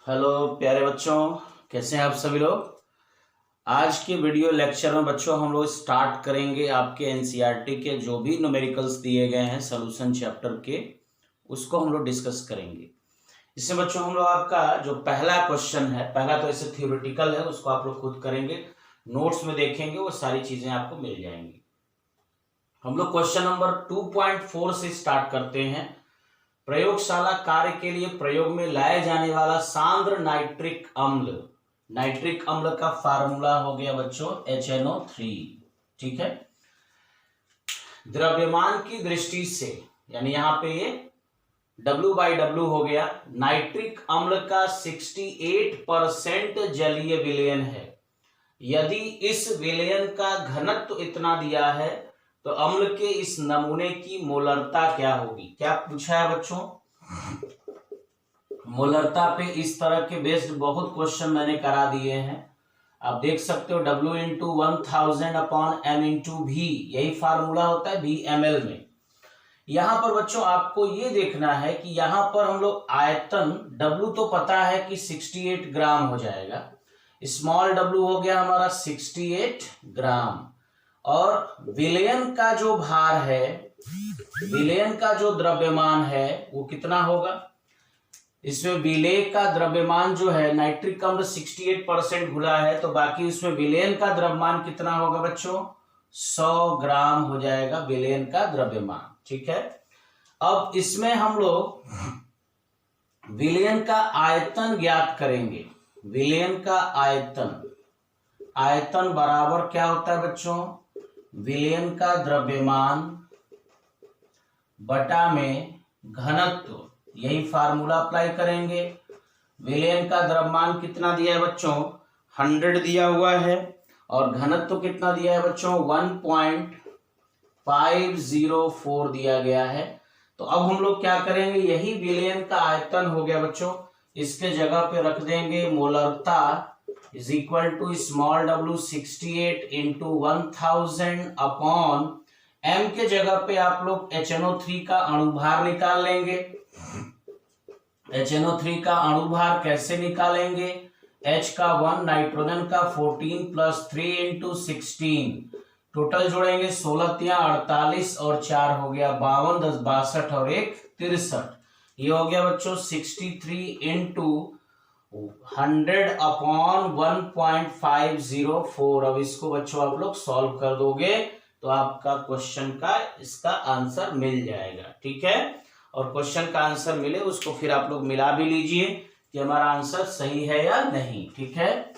Hello प्यारे बच्चों, कैसे हैं आप सभी लोग। आज के वीडियो लेक्चर में बच्चों हम लोग स्टार्ट करेंगे आपके एनसीईआरटी के जो भी न्यूमेरिकल्स दिए गए हैं सॉल्यूशन चैप्टर के, उसको हम लोग डिस्कस करेंगे। इसमें बच्चों हम लोग आपका जो पहला क्वेश्चन है, पहला तो ऐसे थ्योरेटिकल है, उसको आप लोग खुद करेंगे, नोट्स में देखेंगे, वो सारी चीजें आपको मिल जाएंगी। हम लोग क्वेश्चन नंबर 2.4 से स्टार्ट करते हैं। प्रयोगशाला कार्य के लिए प्रयोग में लाए जाने वाला सांद्र नाइट्रिक अम्ल, नाइट्रिक अम्ल का फार्मूला हो गया बच्चों HNO3। ठीक है, द्रव्यमान की दृष्टि से यानी यहां पे ये W/W हो गया। नाइट्रिक अम्ल का 68% जलीय विलयन है। यदि इस विलयन का घनत्व इतना दिया है तो अम्ल के इस नमूने की मोलरता क्या होगी। क्या पूछा है बच्चों, मोलरता पे इस तरह के बेस्ड बहुत क्वेश्चन मैंने करा दिए हैं। आप देख सकते हो W × 1000/m/v, यही फार्मूला होता है VmL में। यहां पर बच्चों आपको ये देखना है कि यहां पर हम लोग आयतन W तो पता है कि 68 ग्राम हो जाएगा, स्मॉल w हो गया हमारा 68 ग्राम, और विलयन का जो भार है, विलयन का जो द्रव्यमान है वो कितना होगा। इसमें विलेय का द्रव्यमान जो है, नाइट्रिक अम्ल 68% घुला है, तो बाकी उसमें विलयन का द्रव्यमान कितना होगा बच्चों, 100 ग्राम हो जाएगा विलयन का द्रव्यमान। ठीक है, अब इसमें हम लोग विलयन का आयतन ज्ञात करेंगे। विलयन का आयतन, आयतन बराबर क्या होता है बच्चों, विलयन का द्रव्यमान बटा में घनत्व, यही फार्मूला अप्लाई करेंगे। विलयन का द्रव्यमान कितना दिया है बच्चों, 100 दिया हुआ है, और घनत्व कितना दिया है बच्चों, 1.504 दिया गया है। तो अब हम लोग क्या करेंगे, यही विलयन का आयतन हो गया बच्चों, इसके जगह पे रख देंगे मोलरता is equal to small w 68 × 1000 m के जगह पे आप लोग HNO3 का अणुभार निकाल लेंगे। HNO3 का अणुभार कैसे निकालेंगे, H का 1, नाइट्रोजन का 14 + 3 × 16, टोटल जोड़ेंगे 16 × 48 और 4 हो गया 52, 10 62 और 1 63। ये हो गया बच्चों 63 × 100/1.504। अब इसको बच्चों आप लोग सॉल्व कर दोगे तो आपका क्वेश्चन का इसका आंसर मिल जाएगा। ठीक है, और क्वेश्चन का आंसर मिले उसको फिर आप लोग मिला भी लीजिए कि हमारा आंसर सही है या नहीं। ठीक है,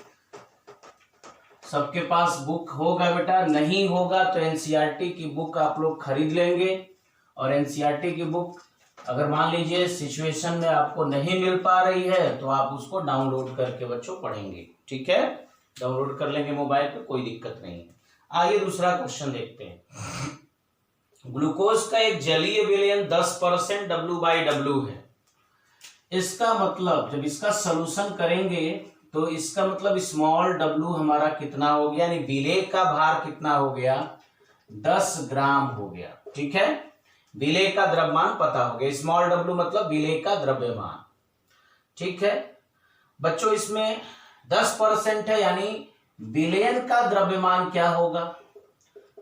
सबके पास बुक होगा बेटा, नहीं होगा तो एनसीईआरटी की बुक आप लोग खरीद लेंगे। और एनसीईआरटी की बुक अगर मान लीजिए सिचुएशन में आपको नहीं मिल पा रही है तो आप उसको डाउनलोड करके बच्चों पढ़ेंगे। ठीक है, डाउनलोड कर लेंगे मोबाइल पे, कोई दिक्कत नहीं है। आइए दूसरा क्वेश्चन देखते हैं। ग्लूकोज का एक जलीय विलयन 10% W/W है। इसका मतलब जब इसका सॉल्यूशन करेंगे तो इसका मतलब स्मॉल w हमारा कितना हो गया, यानी विलेय का भार कितना हो गया, 10 ग्राम हो गया। ठीक है, विलेय का द्रव्यमान पता हो गया, स्मॉल w मतलब विलेय का द्रव्यमान। ठीक है बच्चों, इसमें 10% है, यानी विलयन का द्रव्यमान क्या होगा,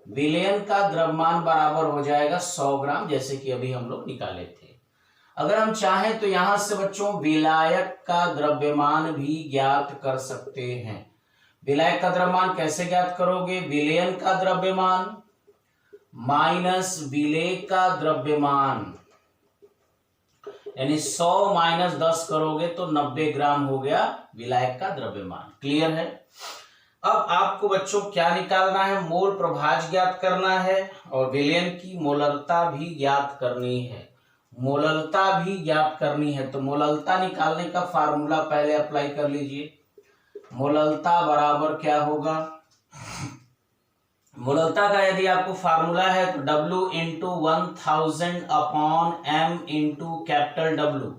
विलयन का द्रव्यमान बराबर हो जाएगा 100 ग्राम, जैसे कि अभी हम लोग निकाले थे। अगर हम चाहें तो यहां से बच्चों विलायक का द्रव्यमान भी ज्ञात कर सकते हैं। विलायक का द्रव्यमान कैसे ज्ञात करोगे, विलयन का द्रव्यमान माइनस विलेय का द्रव्यमान, यानी 100 - 10 करोगे तो 90 ग्राम हो गया विलायक का द्रव्यमान। क्लियर है। अब आपको बच्चों क्या निकालना है, मोल प्रभाज ज्ञात करना है और विलयन की मोलरता भी ज्ञात करनी है। मोललता भी ज्ञात करनी है, तो मोललता निकालने का फार्मूला पहले अप्लाई कर लीजिए। मोललता बराबर क्या होगा, मोललता का यदि आपको फार्मूला है तो W × 1000/m × W।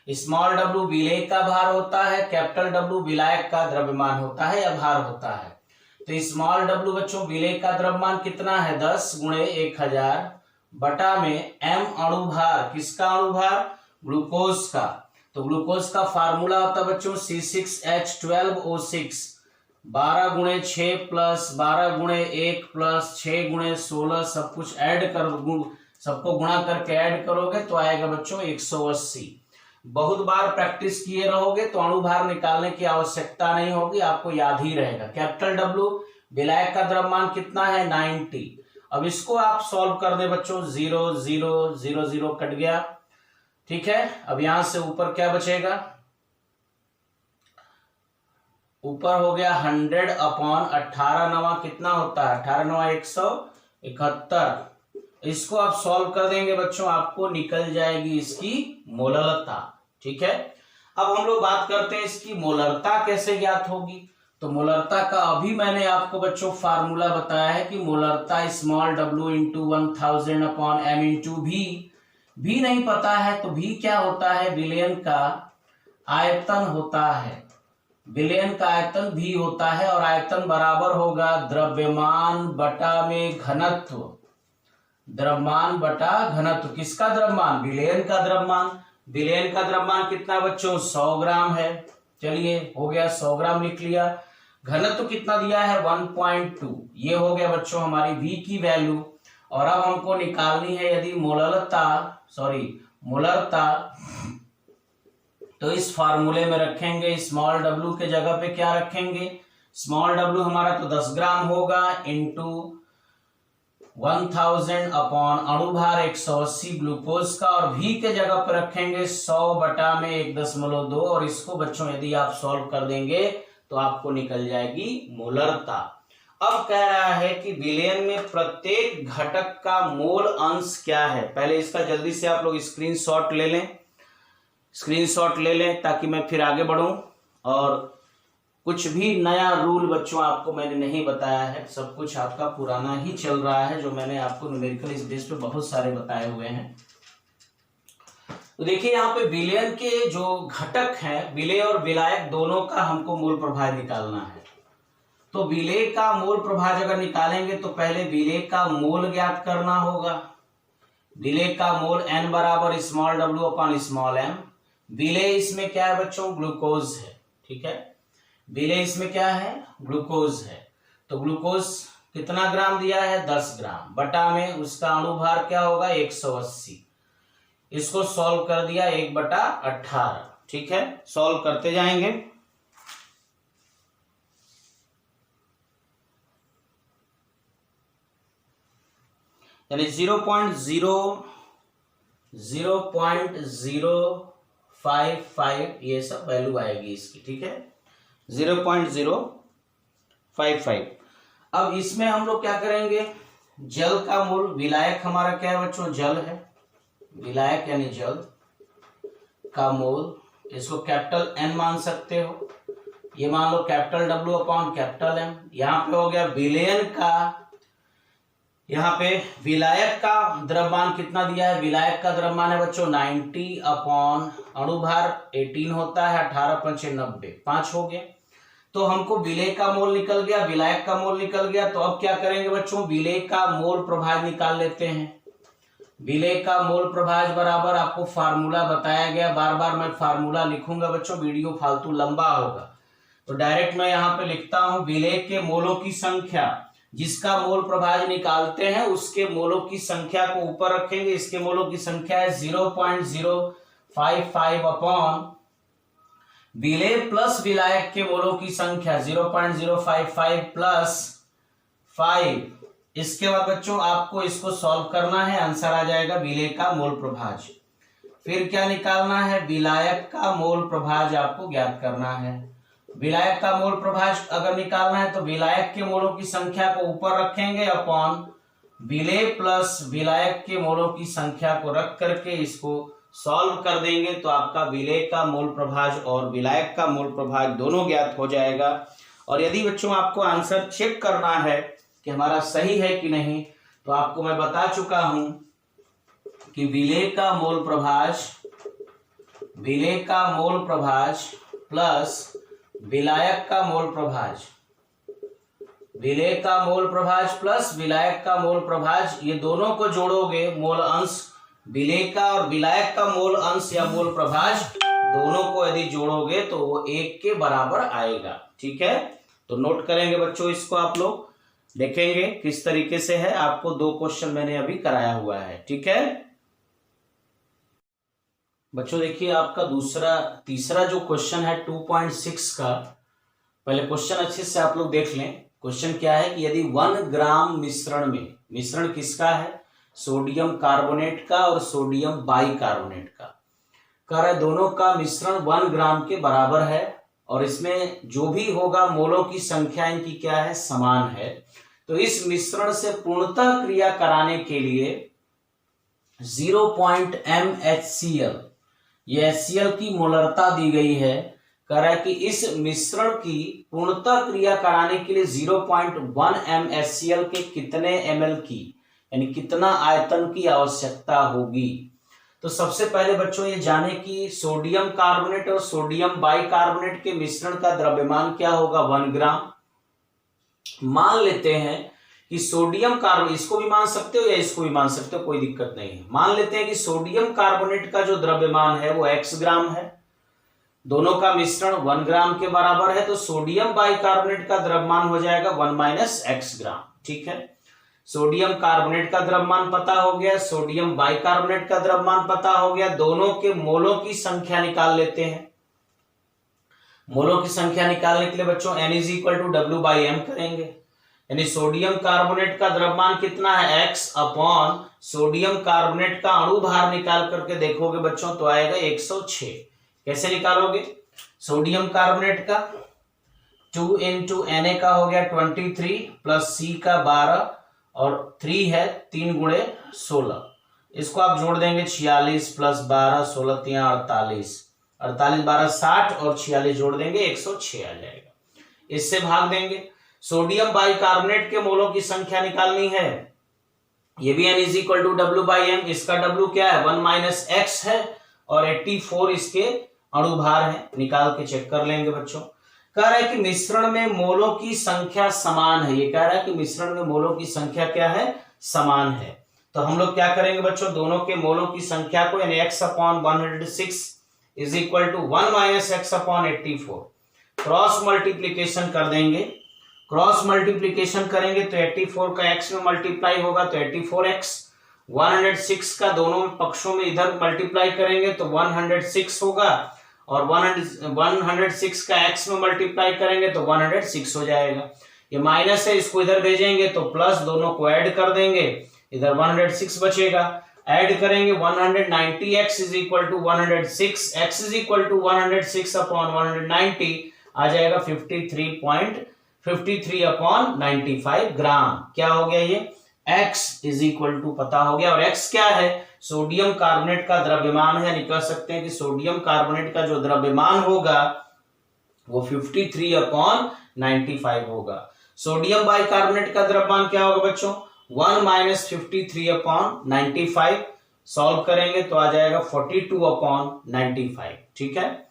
Small w विलेय का भार होता है, कैपिटल W विलायक का द्रव्यमान होता है या भार होता है। तो स्मॉल w बच्चों विलेय का द्रव्यमान कितना है, 10 × 1000 बटा में m अणुभार, किसका अणुभार, ग्लूकोज का। तो ग्लूकोज का फार्मूला होता है बच्चों C6H12O6, 12 गुणे 6 प्लस 12 गुणे 1 प्लस 6 गुणे 16, सब कुछ ऐड कर, सबको गुणा करके ऐड करोगे तो आएगा बच्चों 180। बहुत बार प्रैक्टिस किए रहोगे तो अणुभार निकालने की आवश्यकता नहीं होगी, आपको याद ही रहेगा। कैपिटल डब्ल्यू विलायक का द्रव्यमान कितना है 90। अब इसको आप सॉल्व कर दे बच्चों, 0 0 0 0 कट गया, ठीक है। अब यहां से ऊपर क्या बचेगा, ऊपर हो गया 100/18 नवा कितना होता है 18 नवा 171। इसको आप सॉल्व कर देंगे बच्चों, आपको निकल जाएगी इसकी मोलरता, ठीक है। अब हम लोग बात करते हैं इसकी मोलरता कैसे ज्ञात होगी। तो मोलरता का अभी मैंने आपको बच्चों फार्मूला बताया है कि मोलरता small w into 1000/m into भी नहीं पता है तो भी क्या होता है, विलयन का आयतन होता है, विलयन का आयतन भी होता है, और आयतन बराबर होगा द्रव्यमान बटा में घनत्व, द्रव्यमान बटा घनत्व। किसका द्रव्यमान, विलयन का द्रव्यमान। विलयन का द्रव्यमान कितना बच्चों 100 ग्राम है, चलिए हो गया 100 ग्राम लिख लिया। घनत्व कितना दिया है 1.2, ये हो गया बच्चों हमारी V की वैल्यू। और अब हमको निकालनी है यदि मोलरता, तो इस फार्मूले में रखेंगे स्मॉल w के जगह पे क्या रखेंगे, स्मॉल w हमारा तो 10 ग्राम होगा इंटू 1000 अपॉन अणुभार 180 ग्लूकोज का, और V के जगह पर रखेंगे 100/1.2, और इसको बच्चों यदि आप सॉल्व कर देंगे तो आपको निकल जाएगी मोलरता। अब कह रहा है कि विलयन में प्रत्येक घटक का मोल अंश क्या है। पहले इसका जल्दी से आप लोग स्क्रीनशॉट ले लें ताकि मैं फिर आगे बढ़ूं। और कुछ भी नया रूल बच्चों आपको मैंने नहीं बताया है, सब कुछ आपका पुराना ही चल रहा है जो मैंने आपको न्यूमेरिकल इस बेस पे बहुत सारे बताए हुए हैं। तो देखिए यहाँ पे विलयन के जो घटक हैं, विलेय और विलायक दोनों का हमको मोल प्रभाव निकालना है। तो विलेय का मोल प्रभाव अगर निकालेंगे तो पहले विलेय का मोल ज्ञात करना होगा। विलेय का मोल n बराबर small w upon small m। विलेय इसमें क्या है बच्चों, ग्लूकोज है, ठीक है। विलेय इसमें क्या है, ग्लूकोज है। तो ग्लूकोज कितना ग्राम दिया है 10 ग्राम, बटा में उसका अणुभार क्या होगा 180। इसको सॉल्व कर दिया 1/18, ठीक है। सॉल्व करते जाएंगे। यानी 0.055 ये सब वैल्यू आएगी इसकी, ठीक है 0.055। अब इसमें हम लोग क्या करेंगे, जल का मोल, विलायक हमारा क्या है बच्चों जल है, विलायक यानी जल का मोल, इसको कैपिटल N मान सकते हो, ये मान लो capital W upon capital M। यहाँ पे हो गया विलयन का, यहाँ पे विलायक का द्रव्यमान कितना दिया है, विलायक का द्रव्यमान है बच्चों 90 अपॉन अणुभार 18 होता है, 18×5 5 हो गया। तो हमको विलेय का मोल निकल गया, विलायक का मोल निकल गया। तो अब क्या करेंगे बच्चों, विलेय का मोल प्रभाज निकाल लेते हैं। विलेय का मोल प्रभाज बराबर आपको फार्मूला बताया गया, बार बार मैं फार्मूला लिखूंगा बच्चों, वीडियो फालतू लंबा होगा, तो डायरेक्ट मैं यहाँ पे लिखता हूं विलेय के मोलों की संख्या, जिसका मोल प्रभाज निकालते हैं उसके मोलों की संख्या को ऊपर रखेंगे। इसके मोलों की संख्या है 0.055 अपॉन विलेय प्लस विलायक के मोलों की संख्या 0.055 प्लस 5। इसके बाद बच्चों आपको इसको सॉल्व करना है, आंसर आ जाएगा विलेय का मोल प्रभाज। फिर क्या निकालना है, विलायक का मोल प्रभाज आपको ज्ञात करना है। विलायक का मोल प्रभाज अगर निकालना है तो विलायक के मोलों की संख्या को ऊपर रखेंगे अपॉन विलेय प्लस विलायक के मोलों की संख्या को रख करके इसको सॉल्व कर देंगे तो आपका विलेय का मोल प्रभाज और विलायक का मोल प्रभाज दोनों ज्ञात हो जाएगा। और यदि बच्चों आपको आंसर चेक करना है कि हमारा सही है कि नहीं, तो आपको मैं बता चुका हूं कि विलेय का मोल प्रभाज प्लस विलायक का मोल प्रभाज, विलेय का मोल प्रभाज प्लस विलायक का मोल प्रभाज, ये दोनों को जोड़ोगे मोल अंश, विलेय का और विलायक का मोल अंश या मोल प्रभाज दोनों को यदि जोड़ोगे तो वो 1 के बराबर आएगा। ठीक है, तो नोट करेंगे बच्चों, इसको आप लोग देखेंगे किस तरीके से है। आपको 2 क्वेश्चन मैंने अभी कराया हुआ है। ठीक है बच्चों, देखिए आपका तीसरा जो क्वेश्चन है 2.6 का, पहले क्वेश्चन अच्छे से आप लोग देख लें। क्वेश्चन क्या है कि यदि 1 ग्राम मिश्रण में, मिश्रण किसका है, सोडियम कार्बोनेट का और सोडियम बाइकार्बोनेट का, कह रहा है दोनों का मिश्रण 1 ग्राम के बराबर है और इसमें जो भी होगा मोलों की संख्या इनकी क्या है, समान है। तो इस मिश्रण से पूर्णतः क्रिया कराने के लिए 0.mHCl, ये HCl की मोलरता दी गई है। कह रहा है कि इस मिश्रण की पूर्णतः क्रिया कराने के लिए 0.1 mHCl के कितने ml की, यानी कितना आयतन की आवश्यकता होगी। तो सबसे पहले बच्चों ये जाने कि सोडियम कार्बोनेट और सोडियम बाइकार्बोनेट के मिश्रण का द्रव्यमान क्या होगा, 1 ग्राम। मान लेते हैं कि सोडियम कार्बोनेट, इसको भी मान सकते हो या इसको भी मान सकते हो, कोई दिक्कत नहीं है। मान लेते हैं कि सोडियम कार्बोनेट का जो द्रव्यमान है वो x ग्राम है, दोनों का मिश्रण 1 ग्राम के बराबर है, तो सोडियम बाइकार्बोनेट का द्रव्यमान हो जाएगा 1 - x ग्राम। ठीक है, सोडियम कार्बोनेट का द्रव्यमान पता हो गया, सोडियम बाइकार्बोनेट का द्रव्यमान पता हो गया। दोनों के मोलों की संख्या निकाल लेते हैं। मोलों की संख्या निकालने के लिए बच्चों n = W/m करेंगे, यानी सोडियम कार्बोनेट का द्रव्यमान कितना है, x अपॉन सोडियम कार्बोनेट का अणु भार निकाल करके देखोगे बच्चों तो आएगा 106। कैसे निकालोगे, सोडियम कार्बोनेट का 2 × Na का हो गया 23 प्लस C का 12 और 3 है 3 × 16, इसको आप जोड़ देंगे 46 प्लस 12 16 3 48, 48 12 60 और 46 जोड़ देंगे 106 आ जाएगा। इससे भाग देंगे। सोडियम बाइकार्बोनेट के मोलों की संख्या निकालनी है, ये भी n = W/m, इसका W क्या है, 1 - x है और 84 इसके अणु भार है, निकाल के चेक कर लेंगे बच्चों। कह रहा है कि मिश्रण में मोलों की संख्या समान है, ये कह रहा है कि मिश्रण में मोलों की संख्या क्या है, समान है। तो हम लोग क्या करेंगे बच्चों, दोनों के मोलों की संख्या को यानी x/106 = 1 - x/84 क्रॉस मल्टीप्लीकेशन कर देंगे। क्रॉस मल्टीप्लीकेशन करेंगे तो 84 का x में मल्टीप्लाई होगा तो 84x, 106 का दोनों पक्षों में इधर मल्टीप्लाई करेंगे तो 106 होगा और 106 का x में मल्टीप्लाई करेंगे तो 106 हो जाएगा। ये माइनस है, इसको इधर भेजेंगे तो प्लस, दोनों को ऐड कर देंगे, इधर 106 बचेगा। ऐड करेंगे 190x = 106, x = 106/190 आ जाएगा 53/95 ग्राम। क्या हो गया ये, x = पता हो गया। और x क्या है, सोडियम कार्बोनेट का द्रव्यमान है, यानी कह सकते हैं कि सोडियम कार्बोनेट का जो द्रव्यमान होगा वो 53/95 होगा। सोडियम बाइकार्बोनेट का द्रव्यमान क्या होगा बच्चों, 1 - 53/95, सॉल्व करेंगे तो आ जाएगा 42/95। ठीक है,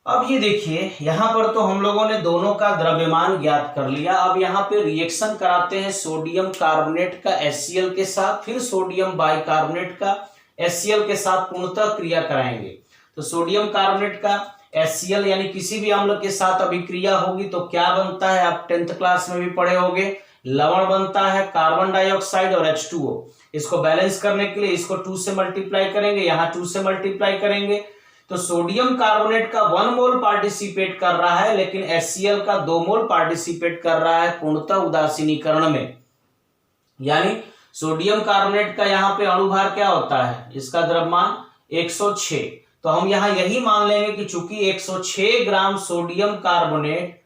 अब ये देखिए यहां पर तो हम लोगों ने दोनों का द्रव्यमान ज्ञात कर लिया। अब यहाँ पे रिएक्शन कराते हैं सोडियम कार्बोनेट का HCl के साथ, फिर सोडियम बाइकार्बोनेट का HCl के साथ पूर्णतः क्रिया कराएंगे। तो सोडियम कार्बोनेट का HCl यानी किसी भी अम्ल के साथ अभिक्रिया होगी तो क्या बनता है, आप 10th क्लास में भी पढ़े होंगे, लवण बनता है, कार्बन डाइऑक्साइड और H2O। इसको बैलेंस करने के लिए इसको 2 से मल्टीप्लाई करेंगे, यहाँ 2 से मल्टीप्लाई करेंगे तो सोडियम कार्बोनेट का 1 मोल पार्टिसिपेट कर रहा है, लेकिन HCl का 2 मोल पार्टिसिपेट कर रहा है पूर्णतः उदासीनीकरण में। यानी सोडियम कार्बोनेट का यहाँ पे अणुभार क्या होता है, इसका द्रव्यमान 106। तो हम यहाँ यही मान लेंगे कि चूंकि 106 ग्राम सोडियम कार्बोनेट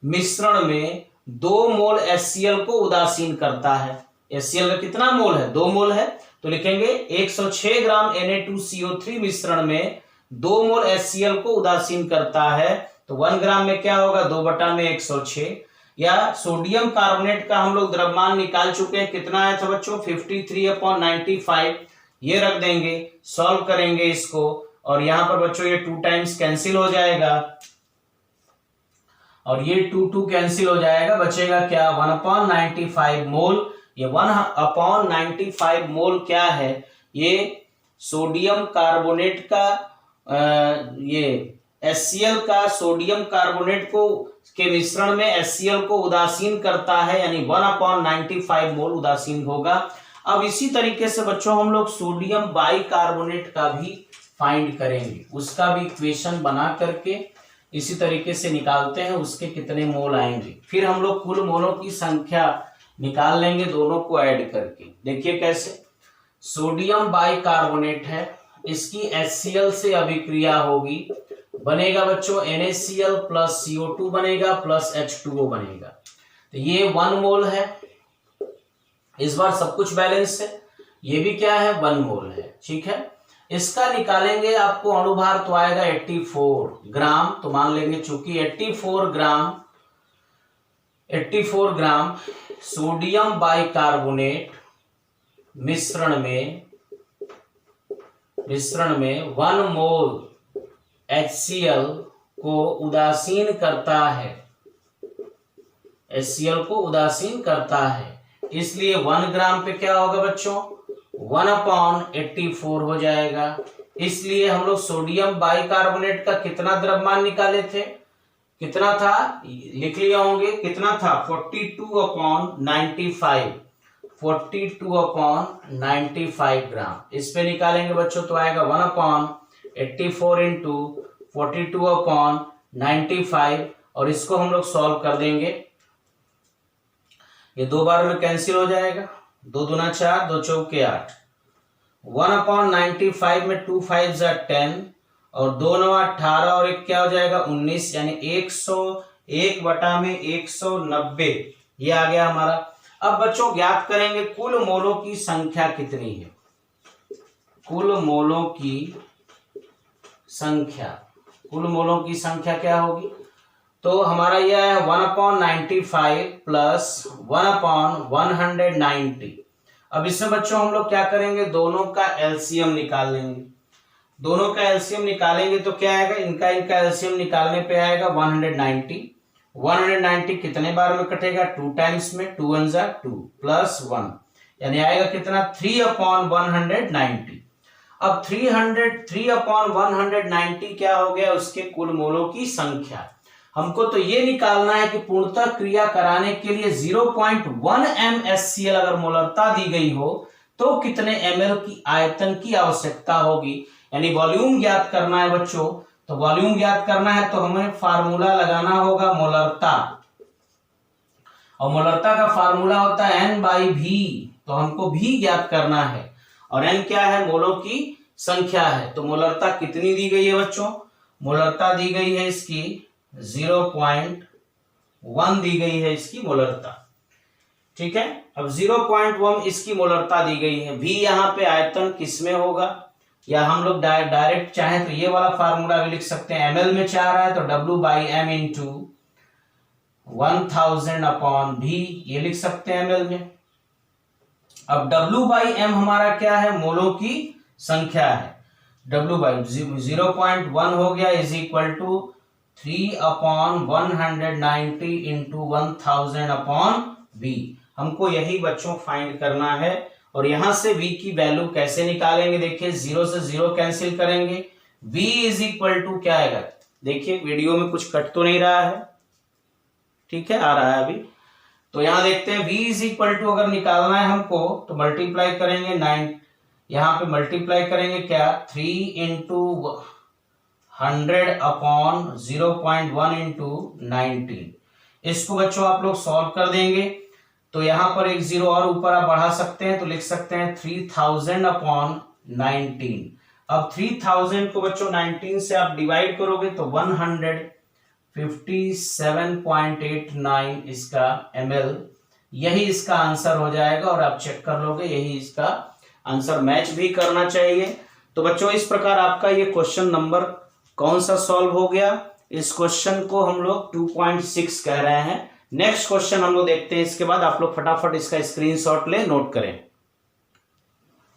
मिश्रण में 2 मोल HCl को उदासीन करता है। HCl का कितना मोल है, 2 मोल है, तो लिखेंगे 106 ग्राम Na2CO3 मिश्रण में 2 मोल HCl को उदासीन करता है। तो 1 ग्राम में क्या होगा, 2/106। या सोडियम कार्बोनेट का हम लोग द्रव्यमान निकाल चुके हैं, कितना आया था बच्चों, 53/95। ये रख देंगे, सॉल्व करेंगे इसको और यहां पर बच्चों ये 2 टाइम्स कैंसिल हो जाएगा और ये 2 कैंसिल हो जाएगा, बचेगा क्या, 1/95 मोल। ये 1/95 मोल क्या है, ये सोडियम कार्बोनेट का ये HCl का सोडियम कार्बोनेट को के मिश्रण में HCl को उदासीन करता है, यानी 1/95 मोल उदासीन होगा। अब इसी तरीके से बच्चों हम लोग सोडियम बाइकार्बोनेट का भी फाइंड करेंगे, उसका भी इक्वेशन बना करके इसी तरीके से निकालते हैं उसके कितने मोल आएंगे। फिर हम लोग कुल मोलों की संख्या निकाल लेंगे दोनों को ऐड करके। देखिए कैसे, सोडियम बाइकार्बोनेट है, इसकी HCl से अभिक्रिया होगी, बनेगा बच्चों NaCl प्लस CO2 बनेगा प्लस H2O बनेगा। तो ये 1 मोल है, इस बार सब कुछ बैलेंस है, ये भी क्या है 1 मोल है। ठीक है, इसका निकालेंगे आपको अणुभार तो आएगा 84 ग्राम। तो मान लेंगे चूंकि 84 ग्राम सोडियम बाइकार्बोनेट मिश्रण में 1 मोल HCl को उदासीन करता है, HCl को उदासीन करता है, इसलिए 1 ग्राम पे क्या होगा बच्चों 1/84 हो जाएगा। इसलिए हम लोग सोडियम बाइकार्बोनेट का कितना द्रव्यमान निकाले थे, कितना था लिख लिया होंगे, कितना था 42/95 ग्राम। इस पे निकालेंगे बच्चों तो आएगा 1/84 इंटू 42/95 और इसको हम लोग सॉल्व कर देंगे। ये 2 बार में कैंसिल हो जाएगा, 2 दूना 4, 2 चौके 8, 1/95 में 2 5 10 और 2 9 18 और 1 क्या हो जाएगा 19, यानी 101/190 ये आ गया हमारा। अब बच्चों ज्ञात करेंगे कुल मोलों की संख्या कितनी है। कुल मोलों की संख्या क्या होगी, तो हमारा यह है 1/95 प्लस 1/190। अब इसमें बच्चों हम लोग क्या करेंगे, दोनों का एलसीएम निकाल लेंगे। दोनों का एलसीएम निकालेंगे तो क्या आएगा, इनका एलसीएम निकालने पे आएगा 190। 190 कितने बार में कटेगा 2 टाइम्स में, 2 1 जा 2 प्लस 1, यानी आएगा कितना 3/190। अब 3/190 क्या हो गया, उसके कुल मोलों की संख्या। हमको तो ये निकालना है कि पूर्णतः क्रिया कराने के लिए 0.1 m HCl अगर मोलरता दी गई हो तो कितने ml की आयतन की आवश्यकता होगी, यानी वॉल्यूम ज्ञात करना है बच्चों। तो वॉल्यूम ज्ञात करना है तो हमें फार्मूला लगाना होगा मोलरता, और मोलरता का फार्मूला होता है N/V। तो हमको V ज्ञात करना है और N क्या है, मोलों की संख्या है। तो मोलरता कितनी दी गई है बच्चों, मोलरता दी गई है इसकी 0.1 दी गई है इसकी मोलरता। ठीक है, अब 0.1 इसकी मोलरता दी गई है। V यहाँ पे आयतन किसमें होगा, या हम लोग डायरेक्ट चाहें तो ये वाला फार्मूला भी लिख सकते हैं, ml में चाह रहा है तो W/m इंटू 1000/V ये लिख सकते हैं ml में। अब W/m हमारा क्या है, मोलों की संख्या है। W/0.1 हो गया is equal to 3/190 into 1000/V। हमको यही बच्चों फाइंड करना है। और यहां से V की वैल्यू कैसे निकालेंगे, देखिए 0 से 0 कैंसिल करेंगे, V इज इक्वल टू क्या आएगा, देखिए वीडियो में कुछ कट तो नहीं रहा है, ठीक है आ रहा है अभी। तो यहां देखते हैं V इज इक्वल टू अगर निकालना है हमको तो मल्टीप्लाई करेंगे 9, यहां पे मल्टीप्लाई करेंगे क्या 3 इंटू 100/0.1 इंटू 19। इसको बच्चों आप लोग सॉल्व कर देंगे तो यहां पर एक 0 और ऊपर आप बढ़ा सकते हैं तो लिख सकते हैं 3000/19। अब 3000 को बच्चों 19 से आप डिवाइड करोगे तो 157.89 इसका ml, यही इसका आंसर हो जाएगा। और आप चेक कर लोगे यही इसका आंसर मैच भी करना चाहिए। तो बच्चों इस प्रकार आपका ये क्वेश्चन नंबर कौन सा सॉल्व हो गया, इस क्वेश्चन को हम लोग 2.6 कह रहे हैं। नेक्स्ट क्वेश्चन हम लोग देखते हैं, इसके बाद आप लोग फटाफट इसका स्क्रीनशॉट ले नोट करें।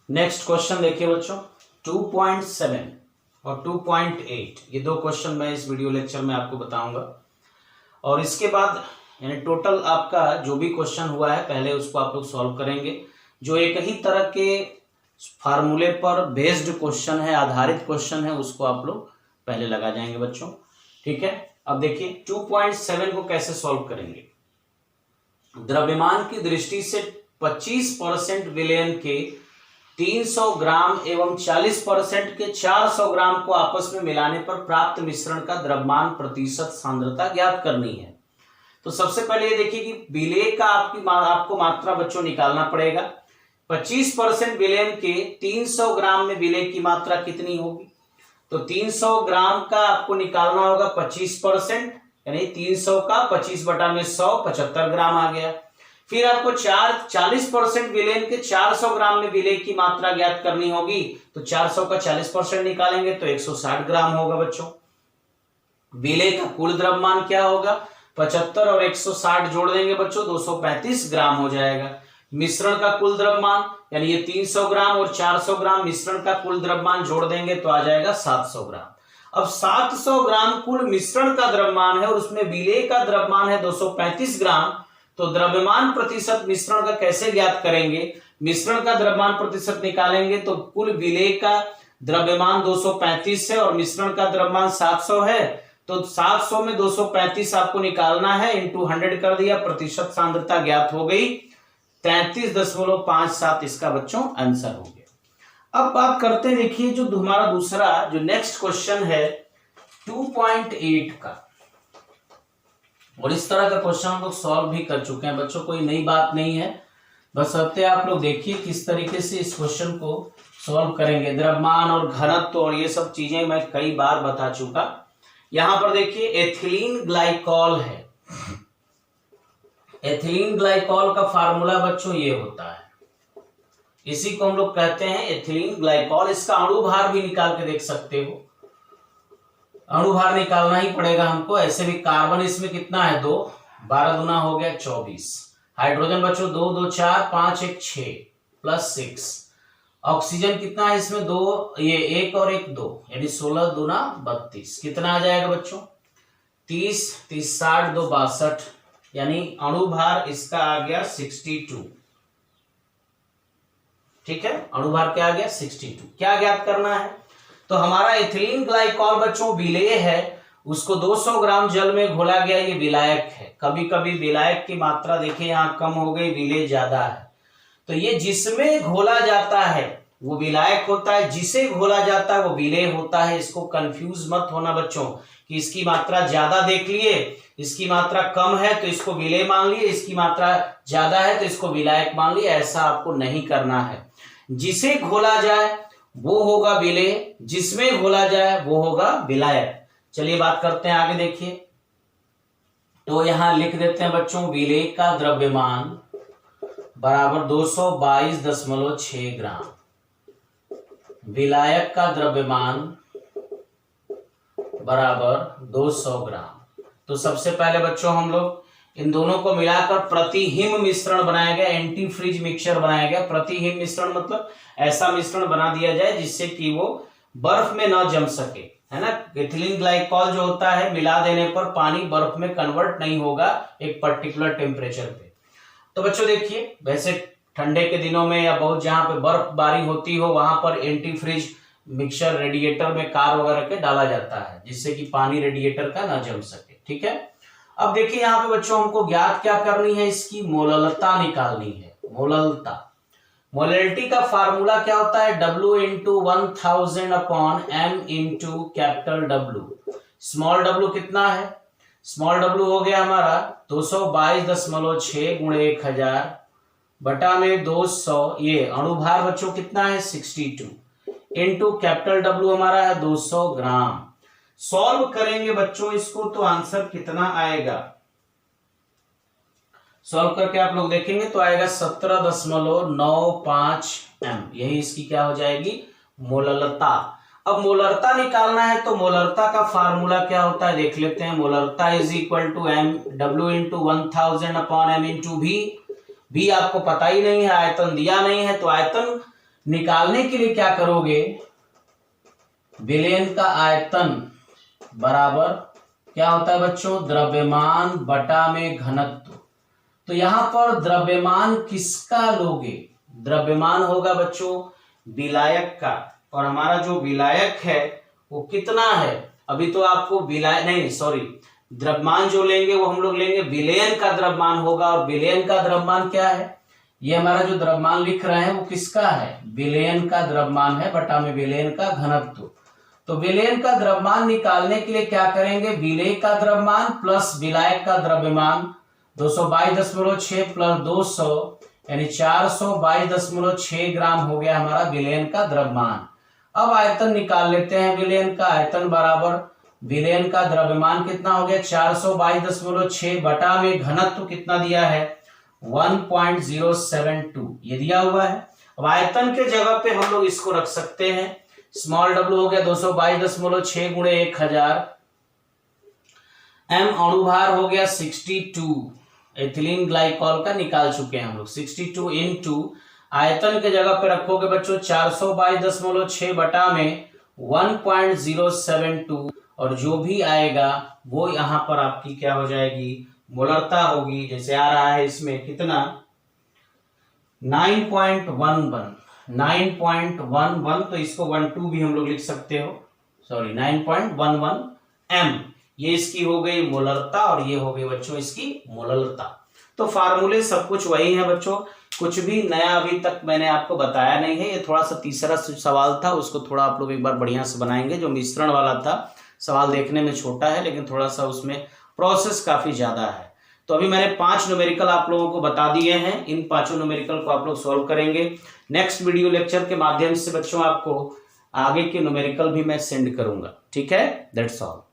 नेक्स्ट क्वेश्चन देखिए बच्चों 2.7 और 2.8, ये दो क्वेश्चन मैं इस वीडियो लेक्चर में आपको बताऊंगा। और इसके बाद यानी टोटल आपका जो भी क्वेश्चन हुआ है पहले उसको आप लोग सॉल्व करेंगे। जो एक ही तरह के फार्मूले पर बेस्ड क्वेश्चन है, आधारित क्वेश्चन है, उसको आप लोग पहले लगा जाएंगे बच्चों। ठीक है, अब देखिए 2.7 को कैसे सॉल्व करेंगे। द्रव्यमान की दृष्टि से 25% विलयन के 300 ग्राम एवं 40% के 400 ग्राम को आपस में मिलाने पर प्राप्त मिश्रण का द्रव्यमान प्रतिशत सांद्रता ज्ञात करनी है। तो सबसे पहले ये देखिए कि विलेय का आपको मात्रा बच्चों निकालना पड़ेगा। 25% विलयन के 300 ग्राम में विलेय की मात्रा कितनी होगी, तो 300 ग्राम का आपको निकालना होगा 25%, यानी 300 का 25 बटा में 100, 75 ग्राम आ गया। फिर आपको 40% विलयन के 400 ग्राम में विलेय की मात्रा ज्ञात करनी होगी, तो 400 का 40% निकालेंगे तो 160 ग्राम होगा बच्चों। विलेय का कुल द्रव्यमान क्या होगा, 75 और 160 जोड़ देंगे बच्चों, 235 ग्राम हो जाएगा। मिश्रण का कुल द्रव्यमान यानी ये 300 ग्राम और 400 ग्राम मिश्रण का कुल द्रव्यमान जोड़ देंगे तो आ जाएगा 700 ग्राम। अब 700 ग्राम कुल मिश्रण का द्रव्यमान है और उसमें विलेय का द्रव्यमान है 235 ग्राम, तो द्रव्यमान प्रतिशत मिश्रण का कैसे ज्ञात करेंगे। मिश्रण का द्रव्यमान प्रतिशत निकालेंगे तो कुल विलेय का द्रव्यमान 235 है और मिश्रण का द्रव्यमान 700 है, तो 700 में 235 आपको निकालना है, इंटू 100 कर दिया, प्रतिशत सांद्रता ज्ञात हो गई 33.57 इसका बच्चों आंसर हो गया। अब बात करते हैं, देखिए जो हमारा दूसरा जो नेक्स्ट क्वेश्चन है 2.8 का, और इस तरह का क्वेश्चन हम लोग सॉल्व भी कर चुके हैं बच्चों, कोई नई बात नहीं है, बस अब आप लोग देखिए किस तरीके से इस क्वेश्चन को सॉल्व करेंगे। द्रव्यमान और घनत्व और ये सब चीजें मैं कई बार बता चुका। यहां पर देखिए एथिलीन ग्लाइकॉल है। एथिलीन ग्लाइकॉल का फार्मूला बच्चों ये होता है, इसी को हम लोग कहते हैं एथिलीन ग्लाइकॉल। इसका अणु भार भी निकाल के देख सकते हो, अणु भार निकालना ही पड़ेगा हमको। ऐसे भी कार्बन इसमें कितना है 2, 12 गुना हो गया 24। हाइड्रोजन बच्चों 2 2 4 5 1 6 प्लस 6। ऑक्सीजन कितना है इसमें 2, ये 1 और 1 2, यानी 16 दूना 32। कितना आ जाएगा बच्चों 30, 30 60 2 62, यानी अणु भार इसका आ गया 62। ठीक है, अणु भार क्या आ गया 62। क्या ज्ञात करना है, तो हमारा एथिलीन ग्लाइकॉल बच्चों विलेय है, उसको 200 ग्राम जल में घोला गया, ये विलायक है। कभी कभी विलायक की मात्रा देखिए यहाँ कम हो गई, विलेय ज्यादा है, तो ये जिसमें घोला जाता है वो विलायक होता है, जिसे घोला जाता है वो विलेय होता है। इसको कंफ्यूज मत होना बच्चों कि इसकी मात्रा ज्यादा देख लिए, इसकी मात्रा कम है तो इसको विलेय मान लिए, इसकी मात्रा ज्यादा है तो इसको विलायक मान लिए, ऐसा आपको नहीं करना है। जिसे घोला जाए वो होगा विलेय, जिसमें घोला जाए वो होगा विलायक। चलिए बात करते हैं आगे, देखिए तो यहां लिख देते हैं बच्चों विलेय का द्रव्यमान बराबर 222.6 ग्राम, विलायक का द्रव्यमान बराबर 200 ग्राम। तो सबसे पहले बच्चों हम लोग इन दोनों को मिलाकर प्रतिहिम मिश्रण बनाया गया, एंटी फ्रीज मिक्सचर बनाया गया। प्रतिहिम मिश्रण मतलब ऐसा मिश्रण बना दिया जाए जिससे कि वो बर्फ में ना जम सके, है ना। एथिलीन ग्लाइकॉल जो होता है मिला देने पर पानी बर्फ में कन्वर्ट नहीं होगा एक पर्टिकुलर टेम्परेचर पे। तो बच्चों देखिए, वैसे ठंडे के दिनों में या बहुत जहां पे बर्फबारी होती हो वहां पर एंटी फ्रीज मिक्सचर रेडिएटर में कार वगैरह के डाला जाता है जिससे कि पानी रेडिएटर का ना जम सके। ठीक है, अब देखिए यहाँ पे बच्चों हमको ज्ञात क्या करनी है, इसकी मोललता निकालनी है। मोललता, मोलैलिटी का फार्मूला क्या होता है, W into 1000 upon M into capital W। Small w कितना है, स्मॉल w हो गया हमारा 222.6 गुणे 1000 बटा में 200। ये अणुभार बच्चों कितना है 62 इंटू कैपिटल W हमारा है 200 ग्राम। सॉल्व करेंगे बच्चों इसको तो आंसर कितना आएगा, सॉल्व करके आप लोग देखेंगे तो आएगा 17.95 M। यही इसकी क्या हो जाएगी मोललता। अब मोलरता निकालना है तो मोलरता का फार्मूला क्या होता है देख लेते हैं। मोलरता is equal to M W into 1000 upon M into भी आपको पता ही नहीं है, आयतन दिया नहीं है, तो आयतन निकालने के लिए क्या करोगे, विलयन का आयतन बराबर क्या होता है बच्चों द्रव्यमान बटा में घनत्व। तो यहां पर द्रव्यमान किसका लोगे, द्रव्यमान होगा बच्चों विलायक का, और हमारा जो विलायक है वो कितना है, अभी तो आपको द्रव्यमान जो लेंगे वो हम लोग लेंगे विलयन का द्रव्यमान होगा। और विलयन का द्रव्यमान क्या है, ये हमारा जो द्रव्यमान लिख रहे हैं वो किसका है, विलयन का द्रव्यमान है बटा में विलयन का घनत्व। तो विलयन का द्रव्यमान निकालने के लिए क्या करेंगे, विलेय का द्रव्यमान प्लस विलायक का द्रव्यमान 222.6 प्लस 200 यानी 422.6 ग्राम हो गया हमारा विलयन का द्रव्यमान। अब आयतन निकाल लेते हैं विलयन का, आयतन बराबर विलयन का द्रव्यमान कितना हो गया 422.6 बटा में घनत्व कितना दिया है 1.072 ये दिया हुआ है। अब आयतन के जगह पे हम लोग इसको रख सकते हैं, स्मॉल w हो गया 222.6 गुणे 1000, m अणुभार हो गया 62, एथिलीन ग्लाइकॉल का निकाल चुके हैं हम लोग 62 इंटू आयतन के जगह पे रखोगे बच्चों 422.6 बटा में 1.072 और जो भी आएगा वो यहाँ पर आपकी क्या हो जाएगी, मोलरता होगी। जैसे आ रहा है इसमें कितना 9.11, तो इसको 12 भी हम लोग लिख सकते हो, 9.11 m, ये इसकी हो गई मोलरता और ये हो गई बच्चों इसकी मोलरता। तो फार्मूले सब कुछ वही है बच्चों, कुछ भी नया अभी तक मैंने आपको बताया नहीं है। ये थोड़ा सा तीसरा सवाल था, उसको थोड़ा आप लोग एक बार बढ़िया से बनाएंगे। जो मिश्रण वाला था सवाल देखने में छोटा है लेकिन थोड़ा सा उसमें प्रोसेस काफी ज्यादा है। तो अभी मैंने 5 न्यूमेरिकल आप लोगों को बता दिए हैं, इन 5 न्यूमेरिकल को आप लोग सॉल्व करेंगे। नेक्स्ट वीडियो लेक्चर के माध्यम से बच्चों आपको आगे के न्यूमेरिकल भी मैं सेंड करूंगा, ठीक है। That's all.